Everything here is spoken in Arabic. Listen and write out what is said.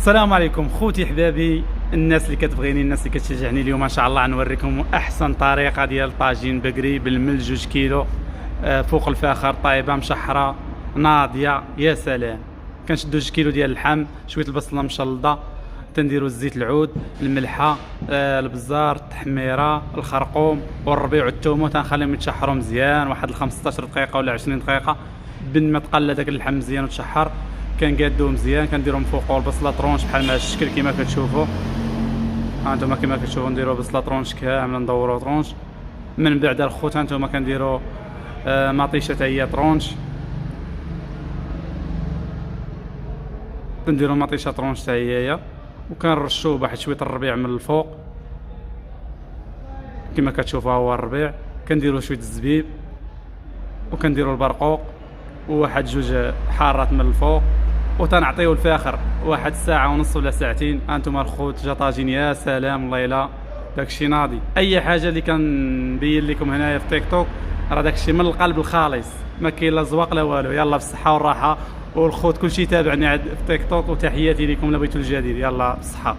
السلام عليكم خوتي حبابي، الناس اللي كتبغيني، الناس اللي كتشجعني. اليوم ان شاء الله غنوريكم احسن طريقه ديال طاجين بقري بالمل 2 كيلو فوق الفاخر، طايبه مشحره ناضيه يا سلام. كنشدو 2 كيلو ديال اللحم، شويه البصله مشلضه، تنديروا الزيت العود، الملحه، البزار، التحميره، الخرقوم والربيع والثوم، وتنخليهم يتشحروا مزيان واحد 15 دقيقه ولا 20 دقيقه. بين ما تقلى داك اللحم مزيان وتشحر كنقادوه مزيان، كنديرهم فوقو البصله طرونش بحال مع الشكل كما كتشوفوا. ها انتم كما كتشوفوا نديروا بصله طرونش كامله، ندوروا طرونش. من بعد الخوت انتم كنديروا مطيشه حتى هي طرونش، كنديروا مطيشه طرونش حتى هي، وكنرشوه بواحد شويه الربيع من الفوق كما كتشوفوا. هو الربيع كنديروا شويه الزبيب، وكنديروا البرقوق وواحد 2 حارات من الفوق، وتنعطيو الفاخر واحد ساعه ونص ولا ساعتين. انتم الخوت جا طاجين يا سلام، والله الا داكشي ناضي. اي حاجه اللي كنبين لكم هنايا في تيك توك راه داكشي من القلب الخالص، ما كاين لا زواق لا والو. يلا بالصحه والراحه، والخوت كلشي تابعني في تيك توك، وتحياتي لكم لو بغيتوا الجديد. يلا بالصحه.